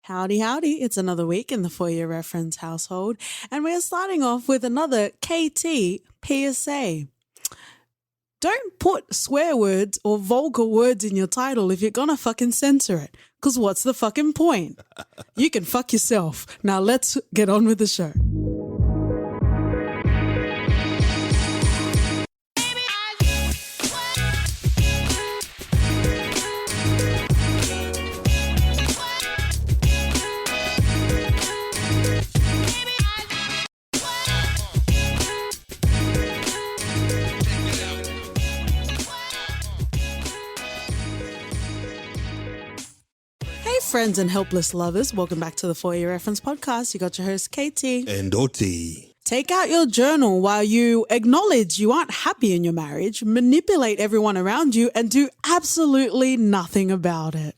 Howdy, howdy. It's another week in the For Your Reference household, and we're starting off with another KT PSA. Don't put swear words or vulgar words in your title if you're gonna fucking censor it, because what's the fucking point? You can fuck yourself. Now let's get on with the show. Friends and helpless lovers, welcome back to the For Your Reference podcast. You got your host KT and OT. Take out your journal while you acknowledge you aren't happy in your marriage, manipulate everyone around you, and do absolutely nothing about it.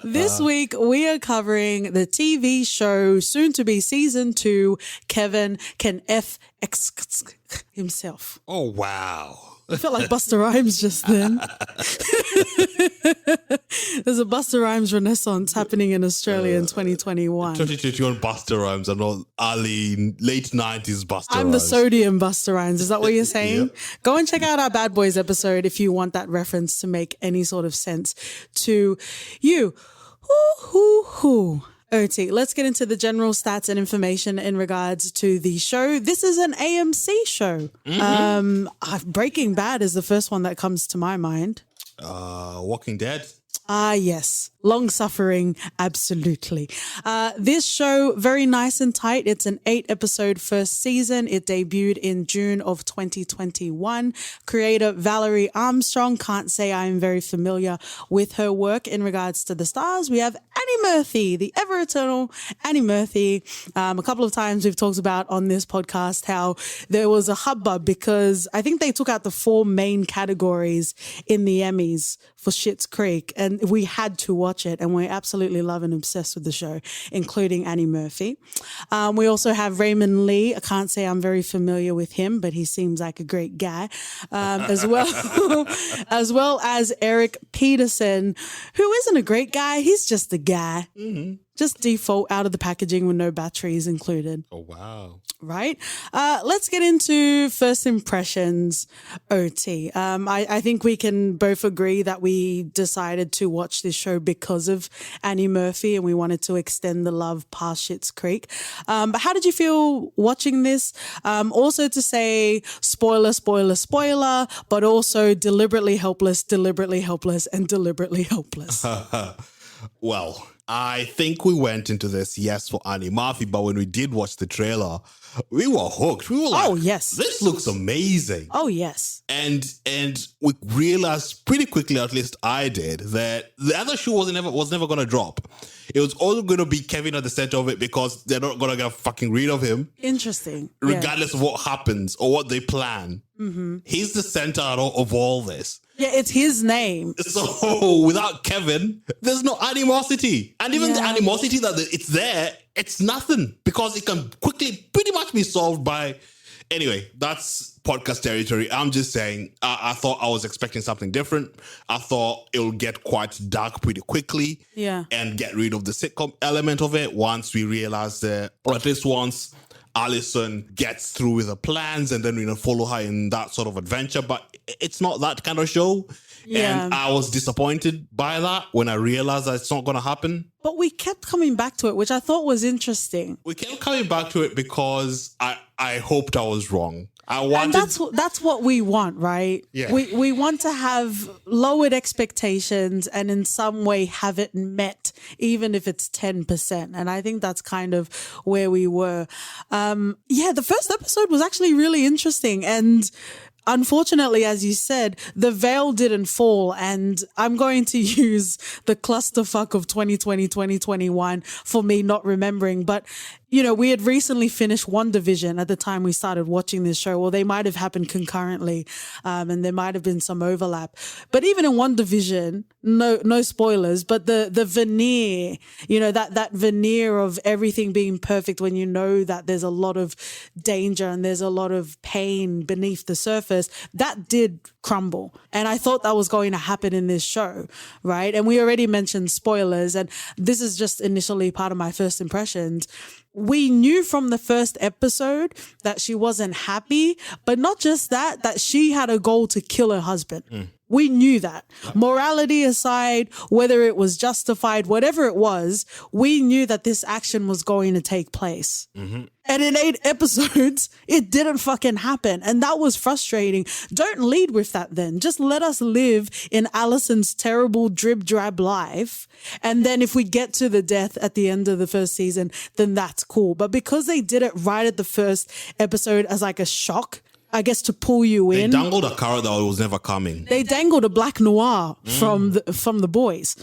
This week, we are covering the TV show, soon to be season 2, Kevin Can F X himself. Oh, wow. I felt like Busta Rhymes just then. There's a Busta Rhymes renaissance happening in Australia in 2021. 2021 Busta Rhymes and not early, late 90s Busta Rhymes. I'm the sodium Busta Rhymes. Is that what you're saying? Yep. Go and check out our Bad Boys episode if you want that reference to make any sort of sense to you. Hoo. OT, let's get into the general stats and information in regards to the show. This is an AMC show. Breaking Bad is the first one that comes to my mind. Walking Dead. Yes. Long suffering. Absolutely. This show, very nice and tight. It's an 8-episode first season. It debuted in June of 2021. Creator Valerie Armstrong. Can't say I'm very familiar with her work in regards to the stars. We have Annie Murphy, the ever eternal Annie Murphy. A couple of times we've talked about on this podcast how there was a hubbub because I think they took out the 4 main categories in the Emmys for Schitt's Creek, and we had to watch it, and we're absolutely love and obsessed with the show, including Annie Murphy. We also have Raymond Lee. I can't say I'm very familiar with him, but he seems like a great guy, as well as Eric Peterson, who isn't a great guy. He's just a guy. Mm-hmm. Just default out of the packaging with no batteries included. Oh, wow. Right? Let's get into first impressions, OT. I think we can both agree that we decided to watch this show because of Annie Murphy and we wanted to extend the love past Schitt's Creek. But how did you feel watching this? Also to say spoiler, but also deliberately helpless, and deliberately helpless. Well, I think we went into this, yes, for Annie Murphy, but when we did watch the trailer, we were hooked. We were like, oh, yes. This looks amazing. Oh, yes. And we realized pretty quickly, at least I did, that the other show was never going to drop. It was all going to be Kevin at the center of it because they're not going to get fucking rid of him. Interesting. Regardless of what happens or what they plan. Mm-hmm. He's the center of all this. Yeah, it's his name. So without Kevin, there's no animosity. And even the animosity that it's there, it's nothing because it can quickly pretty much be solved by... Anyway, that's podcast territory. I'm just saying, I thought I was expecting something different. I thought it'll get quite dark pretty quickly. Yeah. And get rid of the sitcom element of it once we realize that, or at least once Allison gets through with her plans and then follow her in that sort of adventure. But it's not that kind of show. Yeah. And I was disappointed by that when I realized that it's not going to happen. But we kept coming back to it, which I thought was interesting. We kept coming back to it because I hoped I was wrong. And that's what we want, right? Yeah. We want to have lowered expectations and in some way have it met, even if it's 10%. And I think that's kind of where we were. The first episode was actually really interesting. And unfortunately, as you said, the veil didn't fall, and I'm going to use the clusterfuck of 2020, 2021 for me not remembering. But we had recently finished WandaVision at the time we started watching this show. Well, they might have happened concurrently, and there might have been some overlap. But even in WandaVision, no spoilers, but the veneer, that veneer of everything being perfect when you know that there's a lot of danger and there's a lot of pain beneath the surface, that did crumble. And I thought that was going to happen in this show, right? And we already mentioned spoilers, and this is just initially part of my first impressions. We knew from the first episode that she wasn't happy, but not just that she had a goal to kill her husband. We knew that. Morality aside, whether it was justified, whatever it was, we knew that this action was going to take place. And in 8 episodes, it didn't fucking happen. And that was frustrating. Don't lead with that then. Just let us live in Allison's terrible drib-drab life. And then if we get to the death at the end of the first season, then that's cool. But because they did it right at the first episode as like a shock, I guess, to pull you in. They dangled a carrot that was never coming. They dangled a black noir from the boys.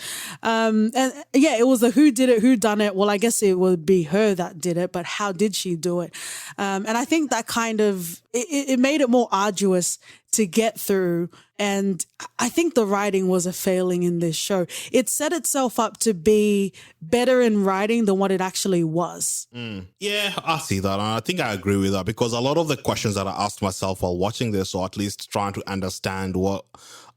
And yeah, it was the who did it, who done it. Well, I guess it would be her that did it, but how did she do it? And I think that kind of, it made it more arduous to get through. And I think the writing was a failing in this show. It set itself up to be better in writing than what it actually was. Yeah, I see that. And I think I agree with that, because a lot of the questions that I asked myself while watching this, or at least trying to understand what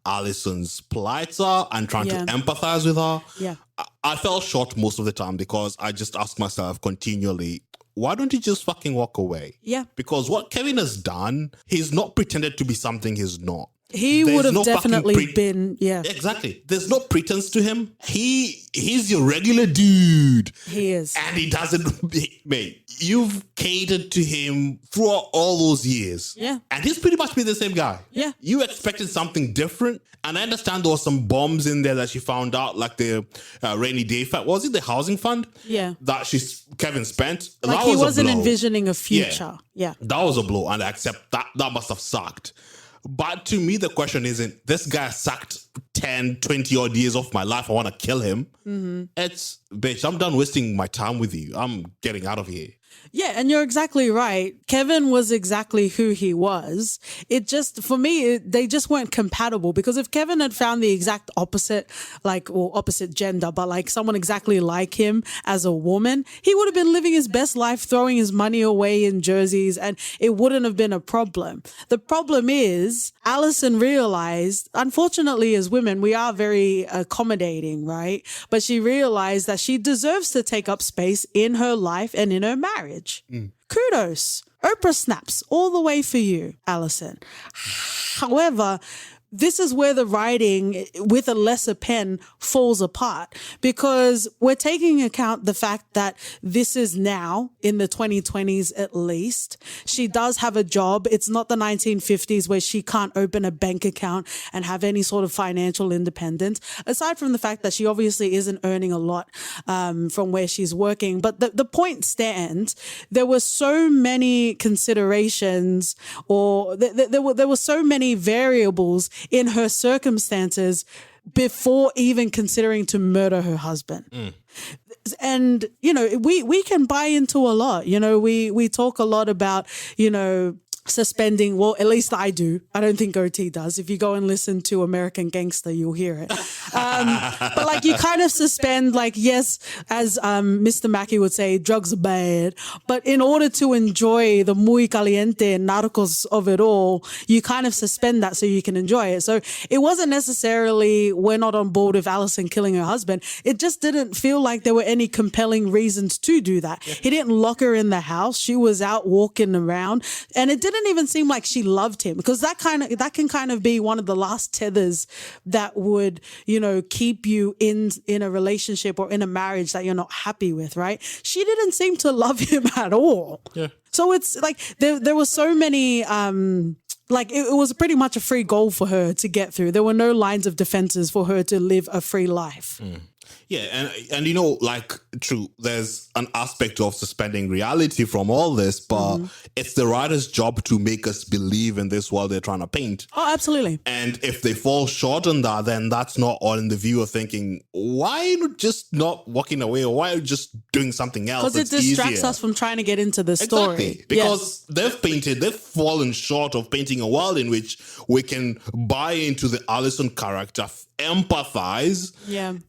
Allison's plights are and trying to empathize with her, I fell short most of the time, because I just asked myself continually, why don't you just fucking walk away? Yeah. Because what Kevin has done, he's not pretended to be something he's not. He would have definitely been, Exactly. There's no pretense to him. He's your regular dude. He is. And he doesn't, mate, you've catered to him throughout all those years. Yeah. And he's pretty much been the same guy. Yeah. You expected something different. And I understand there was some bombs in there that she found out, like the rainy day fund. Was it the housing fund? Yeah. That Kevin spent. Like that he was wasn't a blow. envisioning a future. Yeah. That was a blow. And I accept that must have sucked. But to me, the question isn't, this guy sucked 10, 20 odd years off my life, I want to kill him. It's, bitch, I'm done wasting my time with you. I'm getting out of here. Yeah, and you're exactly right. Kevin was exactly who he was. It just, for me, they just weren't compatible, because if Kevin had found the exact opposite, opposite gender, but like someone exactly like him as a woman, he would have been living his best life, throwing his money away in jerseys, and it wouldn't have been a problem. The problem is, Allison realized, unfortunately as women, we are very accommodating, right? But she realized that she deserves to take up space in her life and in her marriage. Kudos. Oprah snaps all the way for you, Allison. However, this is where the writing with a lesser pen falls apart, because we're taking account the fact that this is now in the 2020s at least. She does have a job. It's not the 1950s where she can't open a bank account and have any sort of financial independence, aside from the fact that she obviously isn't earning a lot from where she's working. But the point stands, there were so many considerations, or there were so many variables in her circumstances before even considering to murder her husband. And, we can buy into a lot. We talk a lot about, suspending, well, at least I do. I don't think OT does. If you go and listen to American Gangster, you'll hear it. But like you kind of suspend, like, yes, as Mr. Mackey would say, drugs are bad. But in order to enjoy the muy caliente narcos of it all, you kind of suspend that so you can enjoy it. So it wasn't necessarily we're not on board with Allison killing her husband. It just didn't feel like there were any compelling reasons to do that. He didn't lock her in the house. She was out walking around, and it didn't even seem like she loved him, because that can kind of be one of the last tethers that would, keep you in a relationship or in a marriage that you're not happy with, right? She didn't seem to love him at all. Yeah. So it's like there were so many it was pretty much a free goal for her to get through. There were no lines of defenses for her to live a free life. Yeah, and true, there's an aspect of suspending reality from all this, but it's the writer's job to make us believe in this world they're trying to paint. Oh, absolutely. And if they fall short on that, then that's not on the viewer thinking, why just not walking away, or why just doing something else? Because it distracts easier? us from trying to get into the story. Exactly. Because they've fallen short of painting a world in which we can buy into the Allison character, empathize,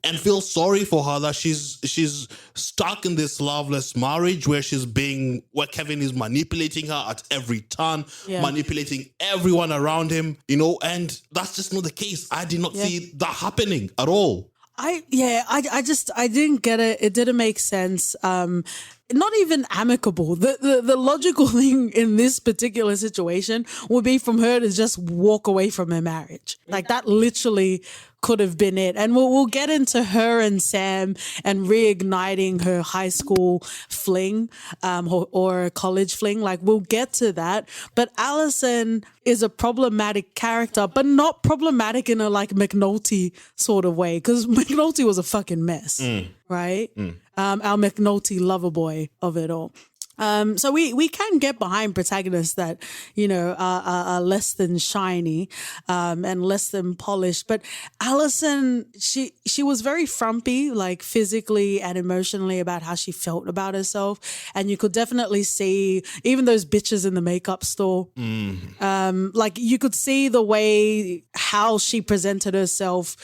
and feel sorry for her that she's stuck in this loveless marriage where Kevin is manipulating her at every turn, manipulating everyone around him, and that's just not the case. I did not see that happening at all. I didn't get it. It didn't make sense. Not even amicable. The logical thing in this particular situation would be from her to just walk away from her marriage. Like that literally could have been it. And we'll get into her and Sam and reigniting her high school fling or college fling. Like we'll get to that. But Allison is a problematic character, but not problematic in a like McNulty sort of way, because McNulty was a fucking mess, right? Our McNulty lover boy of it all. So we can get behind protagonists that, are less than shiny, and less than polished. But Allison, she was very frumpy, like physically and emotionally, about how she felt about herself. And you could definitely see even those bitches in the makeup store. Like you could see the way how she presented herself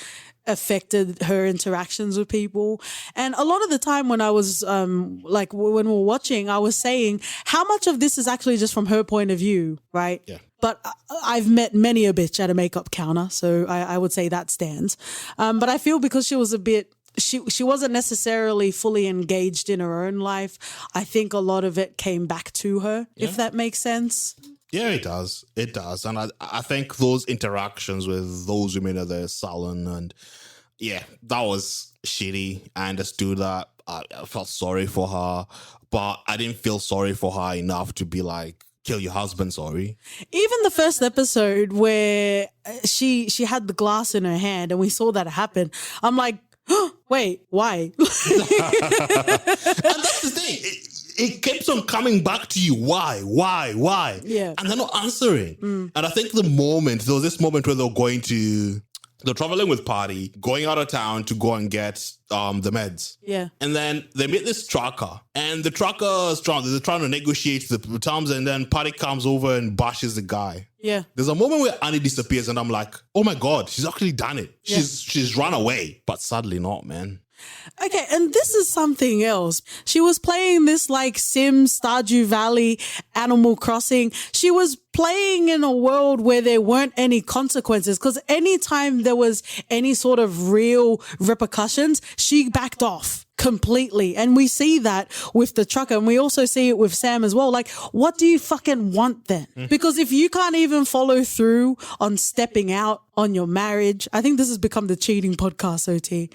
affected her interactions with people. And a lot of the time when I was when we were watching, I was saying how much of this is actually just from her point of view, right? Yeah. But I've met many a bitch at a makeup counter, so I would say that stands. But I feel because she was she wasn't necessarily fully engaged in her own life, I think a lot of it came back to her, if that makes sense. Yeah, it does. It does. And I think those interactions with those women at the salon, and that was shitty. I understood that. I felt sorry for her, but I didn't feel sorry for her enough to be like, kill your husband, sorry. Even the first episode where she had the glass in her hand and we saw that happen, I'm like, wait, why? And that's the thing. It keeps on coming back to you. Why? Yeah. And they're not answering. And I think there was this moment where they're traveling with Patty, going out of town to go and get the meds. Yeah. And then they meet this trucker, and the trucker is trying to negotiate the terms, and then Patty comes over and bashes the guy. Yeah. There's a moment where Annie disappears, and I'm like, oh my God, she's actually done it. She's run away. But sadly not, man. Okay, and this is something else. She was playing this like Sims, Stardew Valley, Animal Crossing. She was playing in a world where there weren't any consequences, because anytime there was any sort of real repercussions, she backed off completely. And we see that with the trucker, and we also see it with Sam as well. Like, what do you fucking want then? Because if you can't even follow through on stepping out on your marriage, I think this has become the cheating podcast, OT.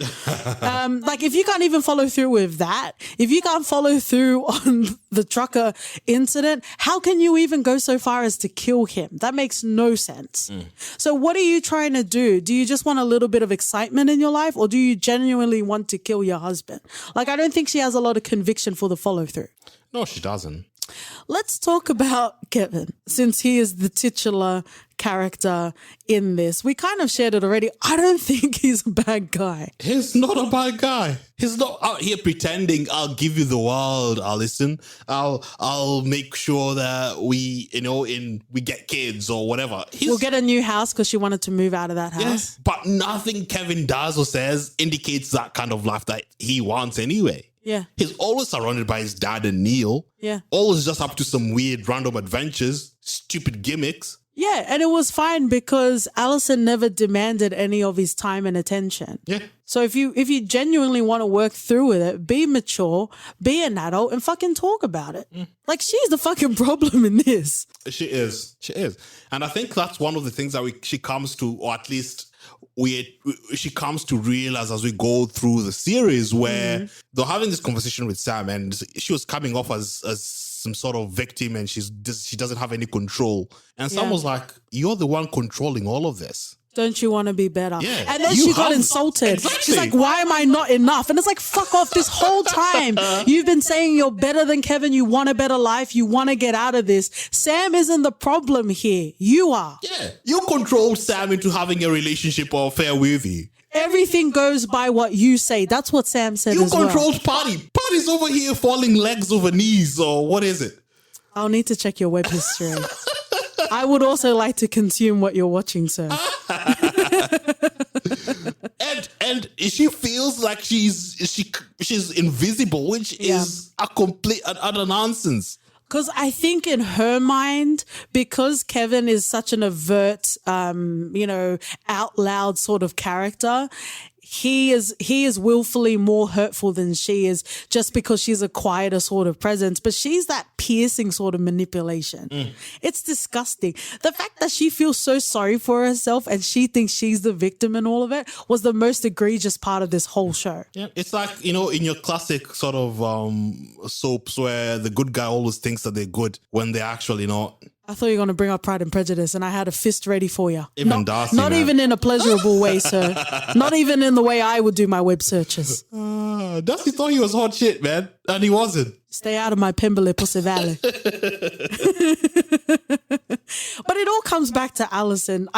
Like, if you can't even follow through with that, if you can't follow through on the trucker incident, how can you even go so far as to kill him? That makes no sense. So what are you trying to do? Do you just want a little bit of excitement in your life, or do you genuinely want to kill your husband? Like, I don't think she has a lot of conviction for the follow through. No, she doesn't. Let's talk about Kevin, since he is the titular character in this. We kind of shared it already. I don't think he's a bad guy. He's not a bad guy. He's not out here pretending, I'll give you the world, Allison. I'll make sure that we get kids or whatever. We'll get a new house because she wanted to move out of that house. Yes, but nothing Kevin does or says indicates that kind of life that he wants anyway. Yeah. He's always surrounded by his dad and Neil. Yeah. Always just up to some weird random adventures, stupid gimmicks. Yeah, and it was fine because Allison never demanded any of his time and attention. Yeah. So if you genuinely want to work through with it, be mature, be an adult, and fucking talk about it. Like, she's the fucking problem in this. She is. And I think that's one of the things that she comes to, or at least she comes to realize as we go through the series, where they're having this conversation with Sam, and she was coming off as some sort of victim, and she doesn't have any control. And Sam was like, you're the one controlling all of this. Don't you want to be better? Yeah. And then You she got have- insulted. Exactly. She's like, why am I not enough? And it's like, fuck off. This whole time you've been saying you're better than Kevin. You want a better life. You want to get out of this. Sam isn't the problem here. You are. Yeah. You controlled Sam into having a relationship or affair with you. Everything goes by what you say. That's what Sam said You as well. controlled Patty. Patty's over here falling legs over knees, or what is it? I'll need to check your web history. I would also like to consume what you're watching, sir. And she feels like she's invisible, which is a complete and utter nonsense. Because I think in her mind, because Kevin is such an overt, out loud sort of character, he is willfully more hurtful than she is just because she's a quieter sort of presence. But she's that piercing sort of manipulation. It's disgusting. The fact that she feels so sorry for herself and she thinks she's the victim in all of it was the most egregious part of this whole show. Yeah, it's like, in your classic sort of soaps where the good guy always thinks that they're good when they're actually not. I thought you were going to bring up Pride and Prejudice, and I had a fist ready for you. Even Darcy, not man. even in a pleasurable way, sir. Not even in the way I would do my web searches. Dusty thought he was hot shit, man, and he wasn't. Stay out of my Pemberley Pussy Valley. But it all comes back to Allison.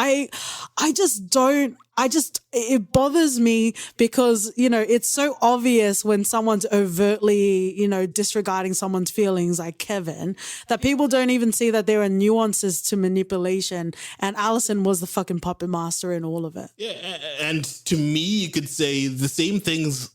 It bothers me because, it's so obvious when someone's overtly, disregarding someone's feelings like Kevin, that people don't even see that there are nuances to manipulation. And Allison was the fucking puppet master in all of it. Yeah, and to me, you could say the same things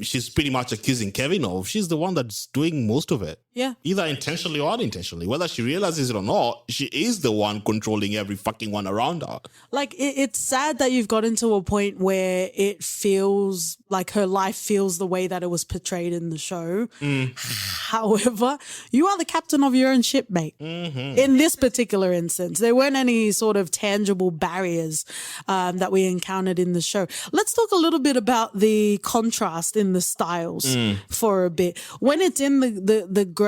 she's pretty much accusing Kevin of. She's the one that's doing most of it. Yeah. Either intentionally or unintentionally. Whether she realizes it or not, she is the one controlling every fucking one around her. Like, it's sad that you've gotten to a point where it feels like her life feels the way that it was portrayed in the show. However, you are the captain of your own ship, mate. In this particular instance, there weren't any sort of tangible barriers that we encountered in the show. Let's talk a little bit about the contrast in the styles for a bit. When it's in the grayer,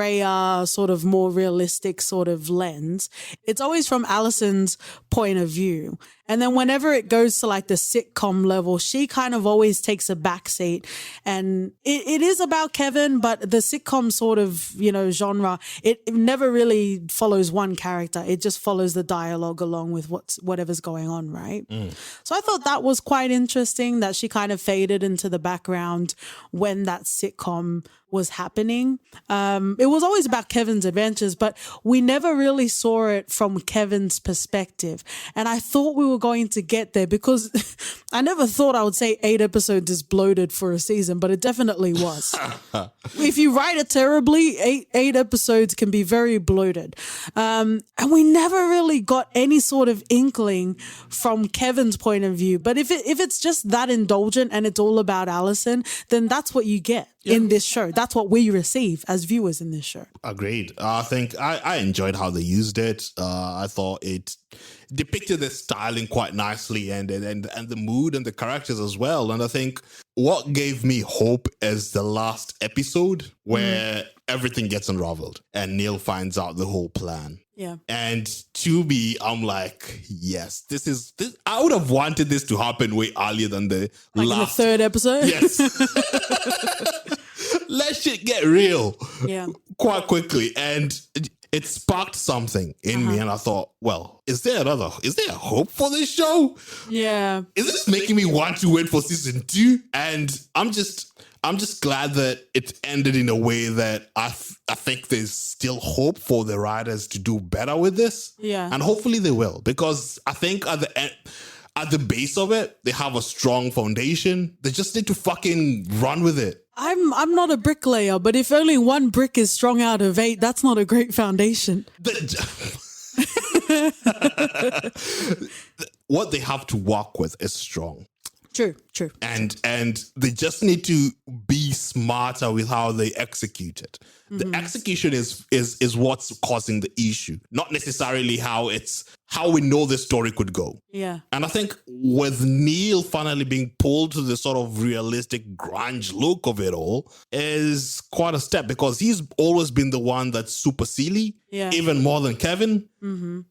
sort of more realistic sort of lens, it's always from Allison's point of view. And then whenever it goes to like the sitcom level, she kind of always takes a backseat. And it is about Kevin, but the sitcom sort of, genre, it never really follows one character. It just follows the dialogue along with whatever's going on, right? So I thought that was quite interesting that she kind of faded into the background when that sitcom was happening. It was always about Kevin's adventures, but we never really saw it from Kevin's perspective. And I thought we were going to get there because I never thought I would say 8 episodes is bloated for a season, but it definitely was. If you write it terribly, eight episodes can be very bloated. And we never really got any sort of inkling from Kevin's point of view. But if it's just that indulgent and it's all about Allison, then that's what you get in this show. That's what we receive as viewers in this show. Agreed. I think I enjoyed how they used it. I thought it depicted the styling quite nicely and the mood and the characters as well. And I think what gave me hope is the last episode where everything gets unraveled and Neil finds out the whole plan. Yeah. And to me, I'm like, yes, this. I would have wanted this to happen way earlier than the last. In the 3rd episode? Yes. Let shit get real. Yeah. Quite quickly. And it sparked something in me. And I thought, well, is there a hope for this show? Yeah. Is this making me want to wait for season 2? And I'm just glad that it ended in a way that I think there's still hope for the writers to do better with this. Yeah. And hopefully they will, because I think at the end, at the base of it, they have a strong foundation. They just need to fucking run with it. I'm not a bricklayer, but if only one brick is strung out of 8, that's not a great foundation. What they have to work with is strong. True. And they just need to be smarter with how they execute it. The execution is what's causing the issue, not necessarily how it's how we know this story could go. Yeah. And I think with Neil finally being pulled to the sort of realistic grunge look of it all is quite a step, because he's always been the one that's super silly, even more than Kevin.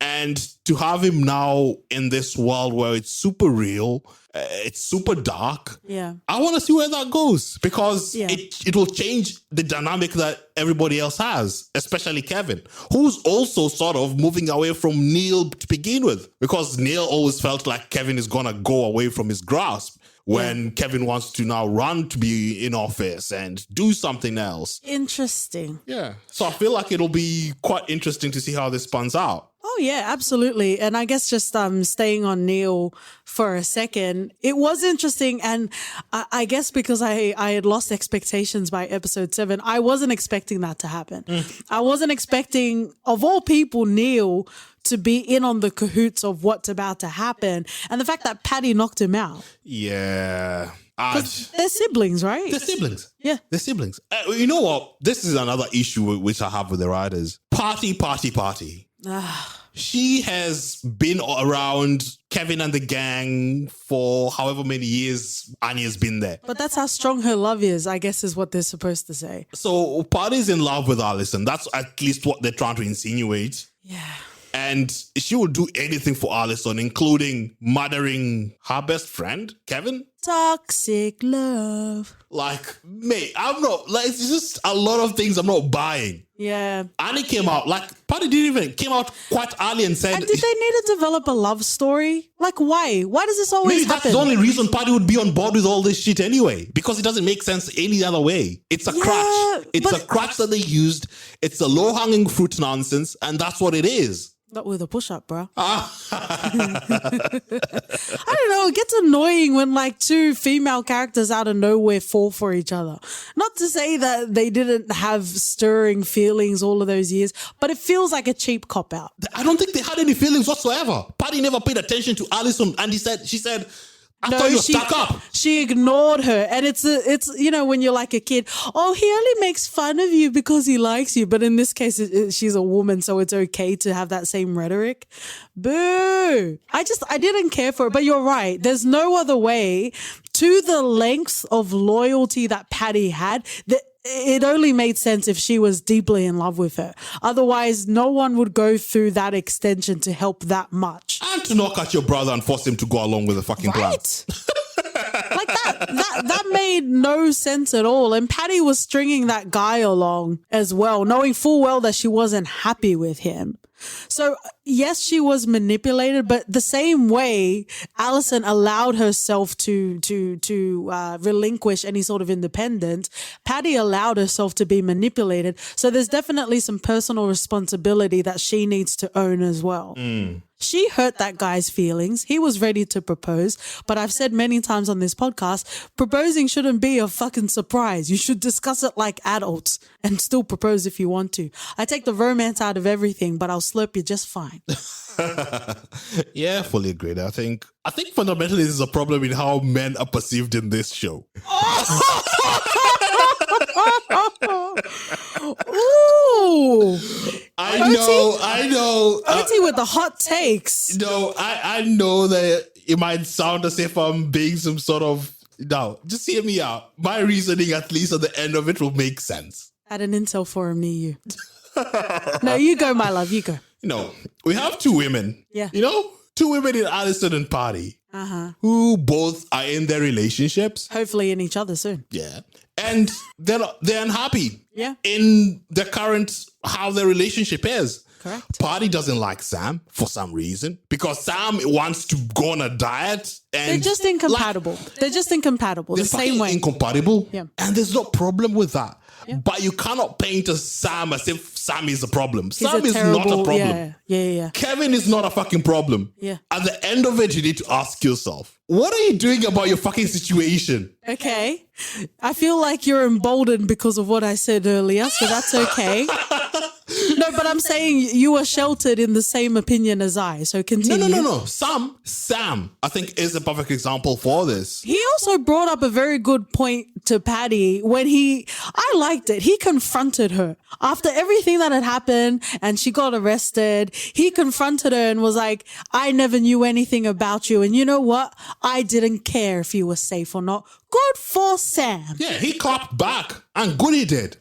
And to have him now in this world where it's super real, it's super dark. Yeah. I want to see where that goes, because it will change the dynamic that everybody else has, especially Kevin, who's also sort of moving away from Neil to begin with, because Neil always felt like Kevin is going to go away from his grasp when Kevin wants to now run to be in office and do something else. Interesting. Yeah. So I feel like it'll be quite interesting to see how this spans out. Oh, yeah, absolutely. And I guess just staying on Neil for a second, it was interesting. And I guess because I had lost expectations by episode 7, I wasn't expecting that to happen. I wasn't expecting, of all people, Neil to be in on the cahoots of what's about to happen. And the fact that Paddy knocked him out. Yeah. They're siblings, right? They're siblings. Yeah. They're siblings. You know what? This is another issue which I have with the writers. Party. She has been around Kevin and the gang for however many years Anya's been there. But that's how strong her love is, I guess, is what they're supposed to say. So Party's in love with Allison. That's at least what they're trying to insinuate. Yeah. And she will do anything for Allison, including murdering her best friend, Kevin. Toxic love. Like, mate, I'm not, like, it's just a lot of things I'm not buying. Yeah. Annie came out, like, Patty didn't even, came out quite early and said... And did they need to develop a love story? Like, why? Why does this always maybe that's happen? the only reason Patty would be on board with all this shit anyway. Because it doesn't make sense any other way. It's a crutch. It's a crutch that they used. It's a low-hanging fruit nonsense, and that's what it is. Not with a push-up, bro. I don't know. It gets annoying when like two female characters out of nowhere fall for each other. Not to say that they didn't have stirring feelings all of those years, but it feels like a cheap cop-out. I don't think they had any feelings whatsoever. Patty never paid attention to Allison, and she said, I thought you were stuck up. She ignored her. And it's you know, when you're like a kid, oh, he only makes fun of you because he likes you. But in this case, she's a woman, so it's okay to have that same rhetoric. Boo. I didn't care for it. But you're right. There's no other way, to the length of loyalty that Patty had, that it only made sense if she was deeply in love with her. Otherwise, no one would go through that extension to help that much. And to knock at your brother and force him to go along with the fucking plan. Like that made no sense at all. And Patty was stringing that guy along as well, knowing full well that she wasn't happy with him. So yes, she was manipulated, but the same way Allison allowed herself to relinquish any sort of independence, Patty allowed herself to be manipulated. So there's definitely some personal responsibility that she needs to own as well. She hurt that guy's feelings. He was ready to propose, but I've said many times on this podcast, proposing shouldn't be a fucking surprise. You should discuss it like adults and still propose if you want to. I take the romance out of everything, but I'll slurp you just fine. Yeah, fully agreed. I think fundamentally this is a problem in how men are perceived in this show. Ooh. I know. OT with the hot takes. No, I know that it might sound as if I'm being some sort of... No, just hear me out. My reasoning, at least at the end of it, will make sense. At an Intel forum near you. No, you go, my love. You go. You know, we have two women. Yeah. You know, two women in Allison and Patty. Who both are in their relationships. Hopefully in each other soon. Yeah. And they're unhappy. Yeah. In the current, how their relationship is. Correct. Patty doesn't like Sam for some reason because Sam wants to go on a diet. And they're just incompatible. They're just incompatible. The same way. Incompatible. Yeah. And there's no problem with that. Yeah. But you cannot paint Sam as if Sam is a problem. He's Sam is not a problem. Yeah. Kevin is not a fucking problem. Yeah. At the end of it, you need to ask yourself, what are you doing about your fucking situation? Okay. I feel like you're emboldened because of what I said earlier, so that's okay. No, but I'm saying you were sheltered in the same opinion as I. So continue. No. Sam, I think, is a perfect example for this. He also brought up a very good point to Patty when I liked it. He confronted her after everything that had happened and she got arrested. He confronted her and was like, I never knew anything about you. And you know what? I didn't care if you were safe or not. Good for Sam. Yeah, he clapped back, and good he did.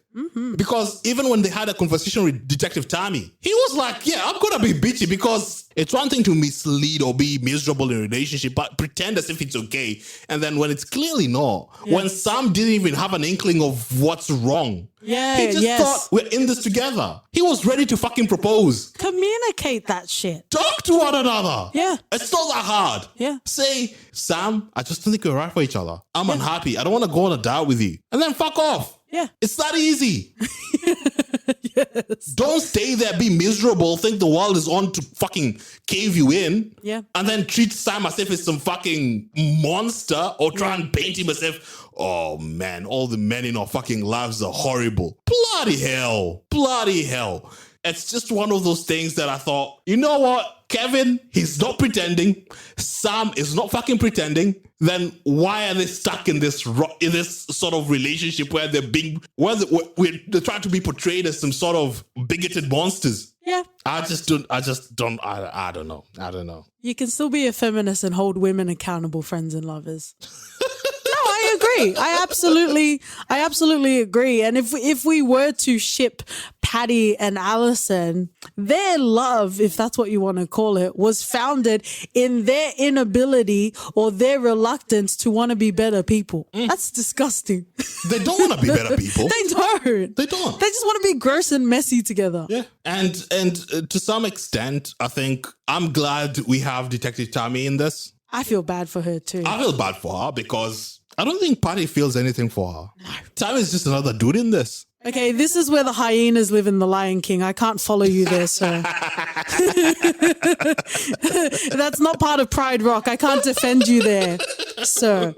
Because even when they had a conversation with Detective Tammy, he was like, yeah, I'm going to be bitchy because it's one thing to mislead or be miserable in a relationship, but pretend as if it's okay. And then when it's clearly not, when Sam didn't even have an inkling of what's wrong, he just thought, we're in this together. He was ready to fucking propose. Communicate that shit. Talk to one another. Yeah. It's not that hard. Yeah. Say, Sam, I just don't think we're right for each other. I'm unhappy. I don't want to go on a date with you. And then fuck off. Yeah. It's that easy. Yes. Don't stay there, be miserable, think the world is on to fucking cave you in. Yeah. And then treat Sam as if it's some fucking monster or try and paint him as if, oh man, all the men in our fucking lives are horrible. Bloody hell. It's just one of those things that I thought, you know what? Kevin, he's not pretending. Sam is not fucking pretending. Then why are they stuck in this sort of relationship where they're trying to be portrayed as some sort of bigoted monsters? Yeah. I don't know. You can still be a feminist and hold women accountable, friends and lovers. I agree. I absolutely agree. And if we were to ship Patty and Allison, their love, if that's what you want to call it, was founded in their inability or their reluctance to want to be better people. That's disgusting. They don't want to be better people. They don't. They don't. They just want to be gross and messy together. Yeah. And to some extent, I think I'm glad we have Detective Tammy in this. I feel bad for her too. I feel bad for her because I don't think Patty feels anything for her. No. Tammy is just another dude in this. Okay, this is where the hyenas live in The Lion King. I can't follow you there, sir. That's not part of Pride Rock. I can't defend you there, sir.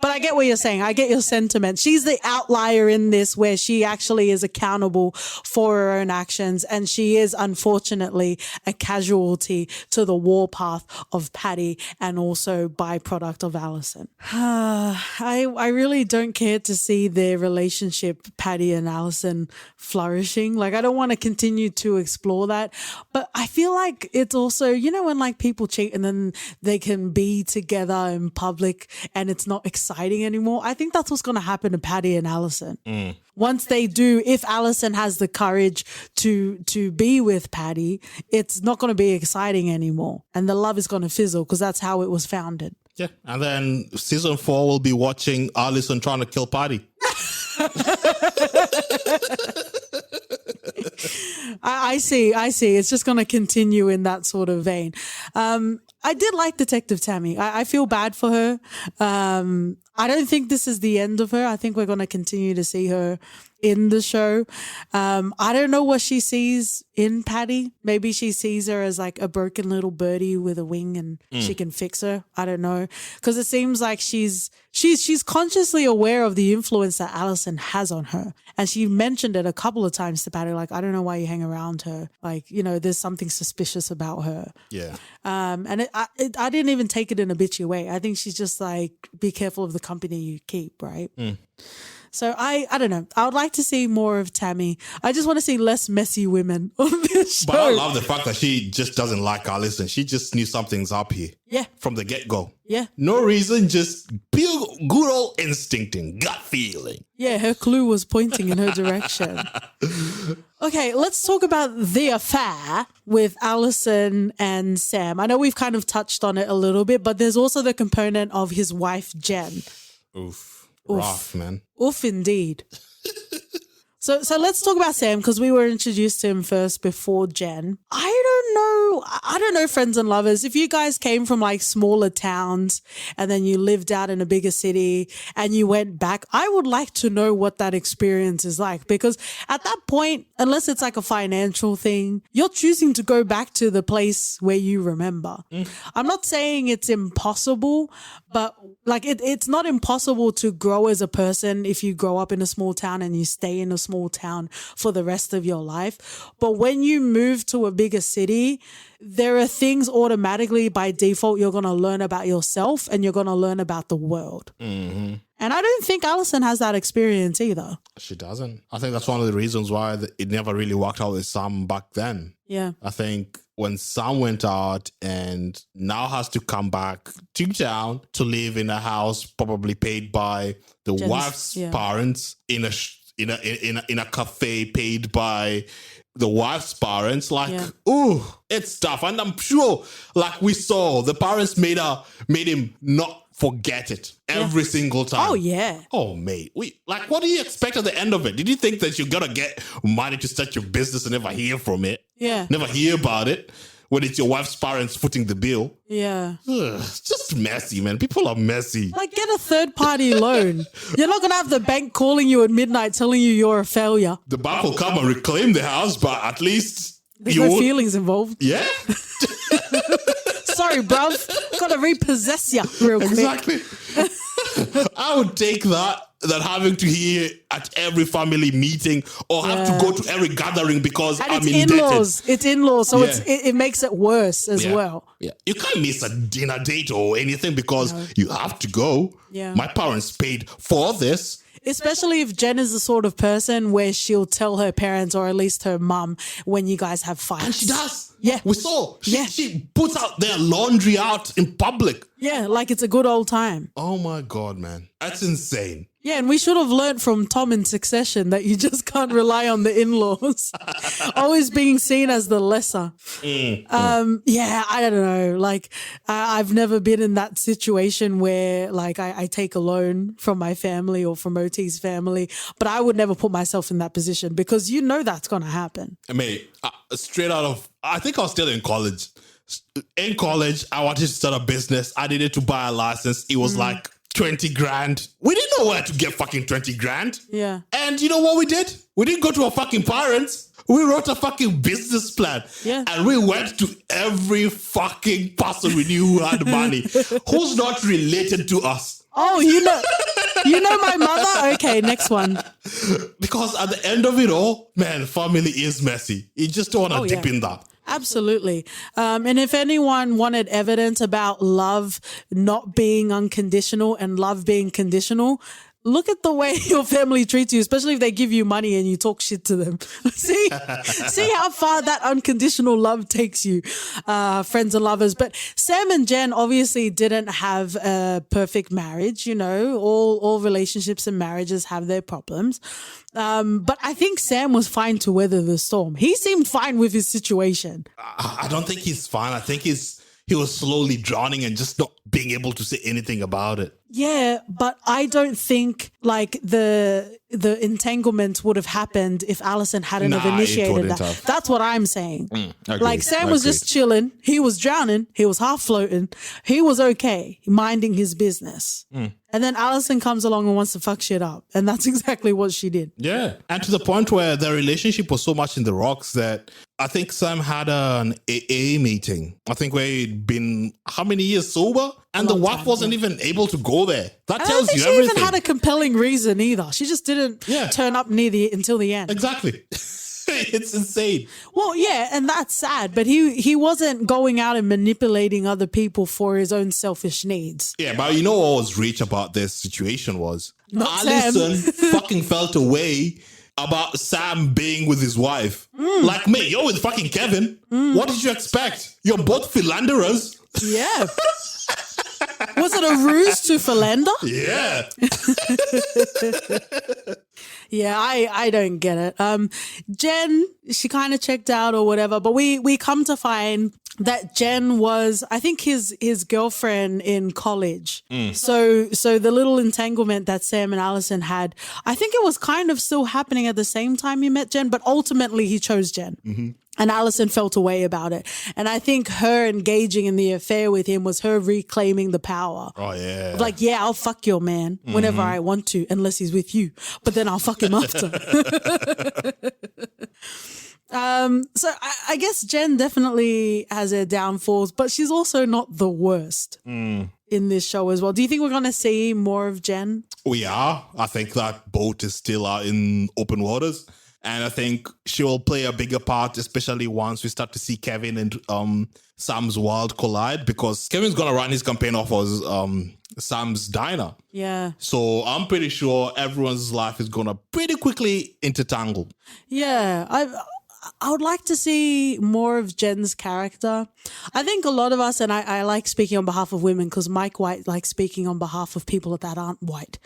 But I get what you're saying. I get your sentiment. She's the outlier in this where she actually is accountable for her own actions. And she is, unfortunately, a casualty to the warpath of Patty and also byproduct of Allison. I really don't care to see their relationship, Patty and Allison, flourishing. Like, I don't want to continue to explore that. But I feel like it's also, you know, when like people cheat and then they can be together in public and it's not exciting anymore. I think that's what's going to happen to Patty and Allison. Once they do, if Allison has the courage to be with Patty, it's not going to be exciting anymore. And the love is going to fizzle because that's how it was founded. Yeah. And then season 4 will be watching Allison trying to kill Patty. I see. It's just going to continue in that sort of vein. I did like Detective Tammy. I feel bad for her. I don't think this is the end of her. I think we're going to continue to see her in the show. I don't know what she sees in Patty. Maybe she sees her as like a broken little birdie with a wing and she can fix her. I don't know. Because it seems like she's consciously aware of the influence that Allison has on her. And she mentioned it a couple of times to Patty, like, I don't know why you hang around her. Like, you know, there's something suspicious about her. Yeah. And I didn't even take it in a bitchy way. I think she's just like, be careful of the company you keep, right? So I don't know. I would like to see more of Tammy. I just want to see less messy women on this show. But I love the fact that she just doesn't like Allison. She just knew something's up here. Yeah. From the get-go. Yeah. No reason, just pure good old instincting, gut feeling. Yeah, her clue was pointing in her direction. Okay, let's talk about the affair with Allison and Sam. I know we've kind of touched on it a little bit, but there's also the component of his wife, Jen. Oof. Rough, man. Oof, indeed. So let's talk about Sam because we were introduced to him first before Jen. I don't know, friends and lovers. If you guys came from like smaller towns and then you lived out in a bigger city and you went back, I would like to know what that experience is like because at that point, unless it's like a financial thing, you're choosing to go back to the place where you remember. I'm not saying it's impossible, But like it's not impossible to grow as a person if you grow up in a small town and you stay in a small town for the rest of your life. But when you move to a bigger city, there are things automatically by default you're going to learn about yourself and you're going to learn about the world. Mm-hmm. And I don't think Alison has that experience either. She doesn't. I think that's one of the reasons why it never really worked out with Sam back then. Yeah. I think when Sam went out and now has to come back to town to live in a house probably paid by the wife's parents in a cafe paid by the wife's parents, ooh, it's tough. And I'm sure, like we saw, the parents made him not forget it every single time. Oh, yeah. Oh, mate. What do you expect at the end of it? Did you think that you're going to get money to start your business and never hear from it? Yeah. Never hear about it when it's your wife's parents footing the bill? Yeah. It's just messy, man. People are messy. Like, get a third-party loan. You're not going to have the bank calling you at midnight telling you you're a failure. The bank will come and reclaim the house, but at least there's no feelings involved. Yeah. Sorry, bruv. Gotta repossess you real quick. Exactly. I would take that than having to hear at every family meeting or have to go to every gathering because and I'm it's indebted. in-laws. It's in-laws, so it makes it worse as well. Yeah. You can't miss a dinner date or anything because you have to go. Yeah. My parents paid for this. Especially if Jen is the sort of person where she'll tell her parents or at least her mum when you guys have fights. And she does. Yeah. We saw. She puts out their laundry out in public. Yeah, like it's a good old time. Oh my God, man. That's insane. Yeah, and we should have learned from Tom in Succession that you just can't rely on the in-laws. Always being seen as the lesser. Yeah, I don't know. Like, I've never been in that situation where, like, I take a loan from my family or from OT's family, but I would never put myself in that position because you know that's going to happen. I mean, straight out of, I think I was still in college. In college, I wanted to start a business. I needed to buy a license. It was like 20 grand. We didn't know where to get fucking 20 grand. Yeah. And you know what we did? We didn't go to our fucking parents. We wrote a fucking business plan. Yeah. And we went to every fucking person we knew who had money, who's not related to us. Oh, you know my mother? Okay, next one. Because at the end of it all, man, family is messy. You just don't want to dip in that. Absolutely. And if anyone wanted evidence about love not being unconditional and love being conditional, look at the way your family treats you, especially if they give you money and you talk shit to them. See how far that unconditional love takes you, friends and lovers. But Sam and Jen obviously didn't have a perfect marriage. You know, all relationships and marriages have their problems. But I think Sam was fine to weather the storm. He seemed fine with his situation. I don't think he's fine. I think he was slowly drowning and just not being able to say anything about it. Yeah, but I don't think like the entanglement would have happened if Alison hadn't have initiated that. That's what I'm saying. Like Sam was just chilling. He was drowning. He was half floating. He was okay, minding his business. And then Alison comes along and wants to fuck shit up. And that's exactly what she did. Yeah. And to the point where their relationship was so much in the rocks that I think Sam had an AA meeting. I think where he'd been how many years sober? And the wife wasn't even able to go there. That tells you everything. I don't think she even had a compelling reason either. She just didn't turn up until the end. Exactly. It's insane. Well, yeah, and that's sad, but he wasn't going out and manipulating other people for his own selfish needs. Yeah, but you know what was rich about this situation was Not Alison Sam. fucking felt away about Sam being with his wife. Like me, you're with fucking Kevin. What did you expect? You're both philanderers. Yeah. Was it a ruse to philander? Yeah. Yeah, I don't get it. Jen, she kind of checked out or whatever, but we come to find that Jen was, I think, his girlfriend in college. So the little entanglement that Sam and Alison had, I think it was kind of still happening at the same time he met Jen, but ultimately he chose Jen. And Alison felt a way about it. And I think her engaging in the affair with him was her reclaiming the power. Oh, yeah. Like, yeah, I'll fuck your man whenever I want to, unless he's with you. But then I'll fuck him after. So I guess Jen definitely has her downfalls, but she's also not the worst. in this show as well. Do you think we're going to see more of Jen? We are. I think that boat is still out in open waters. And I think she will play a bigger part, especially once we start to see Kevin and Sam's world collide, because Kevin's going to run his campaign off of Sam's diner. Yeah. So I'm pretty sure everyone's life is going to pretty quickly intertangle. Yeah. I would like to see more of Jen's character. I think a lot of us, and I like speaking on behalf of women because Mike White likes speaking on behalf of people that aren't white.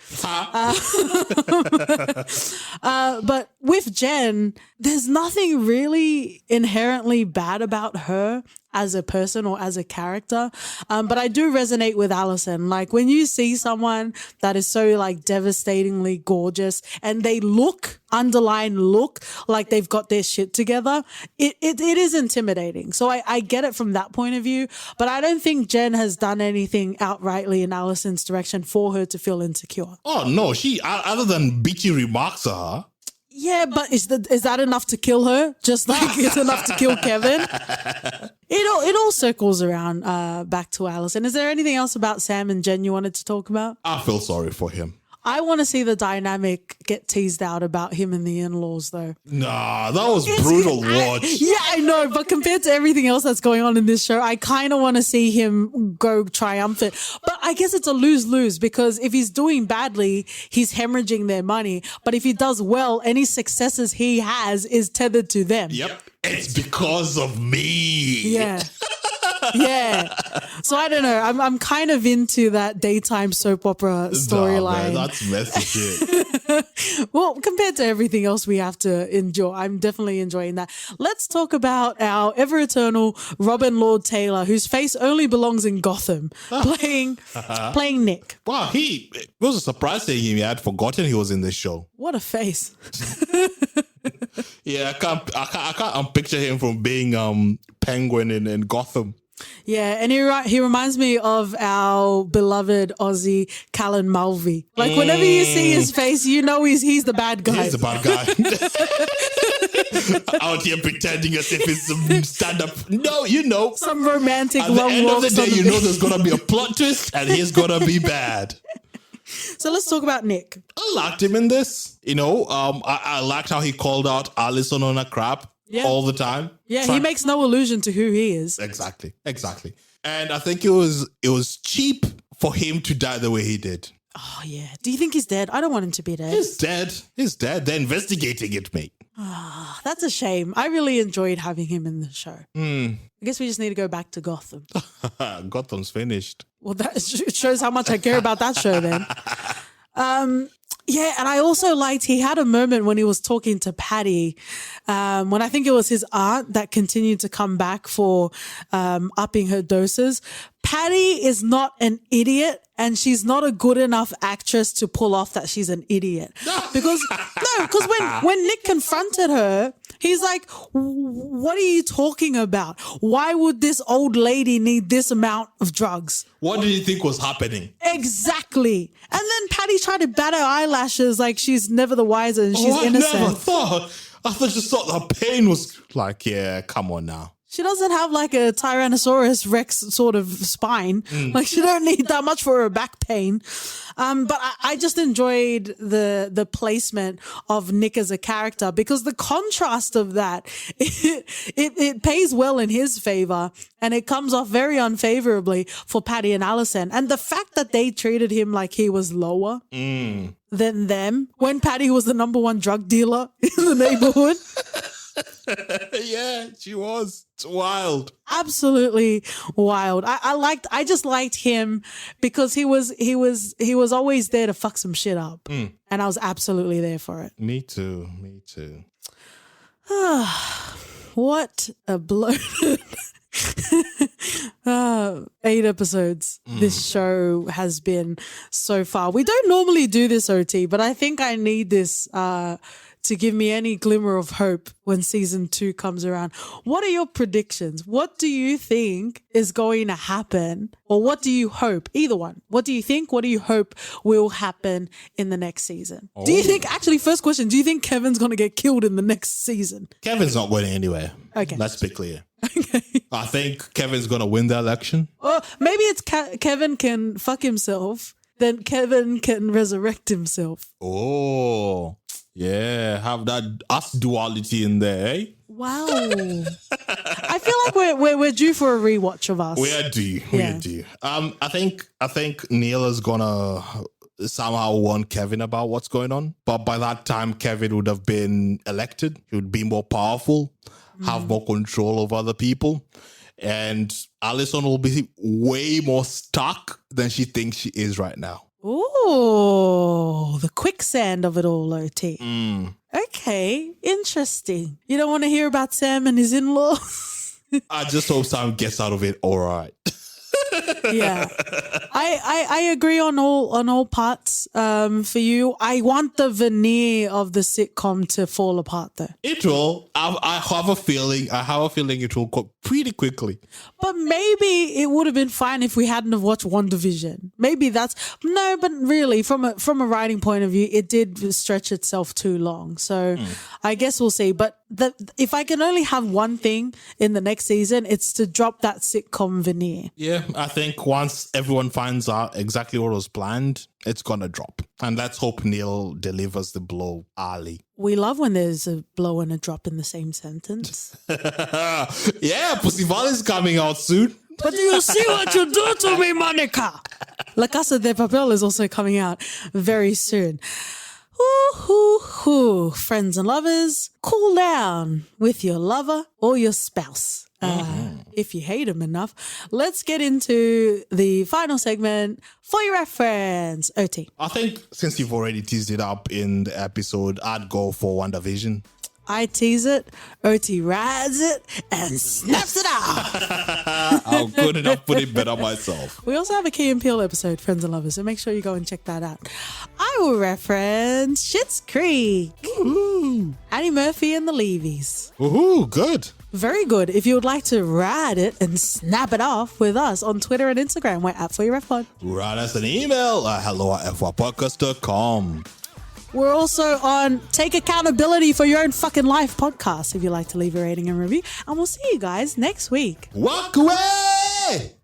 But with Jen, there's nothing really inherently bad about her as a person or as a character. But I do resonate with Allison. Like when you see someone that is so like devastatingly gorgeous and they underline look like they've got their shit together, it is intimidating. So I get it from that point of view, but I don't think Jen has done anything outrightly in Allison's direction for her to feel insecure. Oh no, she, other than bitchy remarks at her. Yeah, but is that enough to kill her? Just like it's enough to kill Kevin? It all circles around back to Allison. Is there anything else about Sam and Jen you wanted to talk about? I feel sorry for him. I want to see the dynamic get teased out about him and the in-laws, though. Nah, that was brutal watch. Yeah, I know, but compared to everything else that's going on in this show, I kind of want to see him go triumphant. But I guess it's a lose-lose because if he's doing badly, he's hemorrhaging their money. But if he does well, any successes he has is tethered to them. Yep. It's because of me. Yeah. Yeah. So I don't know. I'm kind of into that daytime soap opera storyline. Nah, that's messy shit. Well, compared to everything else we have to enjoy, I'm definitely enjoying that. Let's talk about our ever eternal Robin Lord Taylor, whose face only belongs in Gotham, playing Nick. Wow, it was a surprise saying he had forgotten he was in this show. What a face. Yeah, I can't picture him from being Penguin in Gotham. Yeah, and he reminds me of our beloved Aussie Callan Mulvey. Like whenever you see his face, you know he's the bad guy. He's the bad guy. Out here pretending as if it's some stand-up. No, you know. Some romantic At long the end of walks the on day, you know there's going to be a plot twist and he's going to be bad. So let's talk about Nick. I liked him in this. You know, I liked how he called out Allison on her crap all the time. Yeah, he makes no allusion to who he is. Exactly. And I think it was cheap for him to die the way he did. Oh, yeah. Do you think he's dead? I don't want him to be dead. He's dead. They're investigating it, mate. That's a shame. I really enjoyed having him in the show. I guess we just need to go back to Gotham. Gotham's finished. Well, that shows how much I care about that show then. Yeah, and I also liked he had a moment when he was talking to Patty, when I think it was his aunt that continued to come back for upping her doses. Patty is not an idiot and she's not a good enough actress to pull off that she's an idiot. Because when Nick confronted her, he's like, what are you talking about? Why would this old lady need this amount of drugs? What did you think was happening? Exactly. And then Patty tried to bat her eyelashes like she's never the wiser and she's innocent. I just thought her pain was like, yeah, come on now. She doesn't have like a Tyrannosaurus Rex sort of spine. Like she don't need that much for her back pain. But I just enjoyed the placement of Nick as a character because the contrast of that, it pays well in his favor and it comes off very unfavorably for Patty and Allison. And the fact that they treated him like he was lower than them when Patty was the number one drug dealer in the neighborhood. Yeah, she was. It's wild. Absolutely wild. I just liked him because he was always there to fuck some shit up. And I was absolutely there for it. Me too. What a bloated 8 episodes this show has been so far. We don't normally do this, OT, but I think I need this to give me any glimmer of hope when season 2 comes around. What are your predictions? What do you think is going to happen? Or what do you hope? Either one. What do you think? What do you hope will happen in the next season? Do you think, actually, first question, do you think Kevin's going to get killed in the next season? Kevin's not going anywhere. Okay. Let's be clear. Okay. I think Kevin's gonna win the election. Or maybe it's Kevin can fuck himself, then Kevin can resurrect himself. Oh, yeah, have that us duality in there, eh? Wow. I feel like we're due for a rewatch of us. We are due. I think Neil is gonna somehow warn Kevin about what's going on. But by that time, Kevin would have been elected. He would be more powerful, have more control over other people. And Alison will be way more stuck than she thinks she is right now. Oh, the quicksand of it all, OT. Okay, interesting. You don't want to hear about Sam and his in-laws? I just hope Sam gets out of it all right. Yeah, I agree on all parts. For you, I want the veneer of the sitcom to fall apart, though. It will. I have a feeling. It will go pretty quickly. But maybe it would have been fine if we hadn't have watched WandaVision. Maybe that's no, but really, from a writing point of view, it did stretch itself too long. So I guess we'll see. But if I can only have one thing in the next season, it's to drop that sitcom veneer. Yeah, I think once everyone finds out exactly what was planned, it's gonna drop. And let's hope Neil delivers the blow early. We love when there's a blow and a drop in the same sentence. Yeah, Pussy is coming out soon. But do you see what you do to me, Monica? La Casa de Papel is also coming out very soon. Ooh, friends and lovers, cool down with your lover or your spouse. If you hate him enough, let's get into the final segment for your reference. OT. I think since you've already teased it up in the episode, I'd go for WandaVision. I tease it, OT rides it, and snaps it out. I couldn't have put it better myself. We also have a Key and Peele episode, Friends and Lovers, so make sure you go and check that out. I will reference Schitt's Creek. Woohoo! Annie Murphy and the Levies. Woohoo, good. Very good. If you would like to ride it and snap it off with us on Twitter and Instagram, we're at ForYourRefPod. Write us an email at hello@fypodcast.com. We're also on Take Accountability for Your Own Fucking Life podcast if you'd like to leave a rating and review. And we'll see you guys next week. Walk away!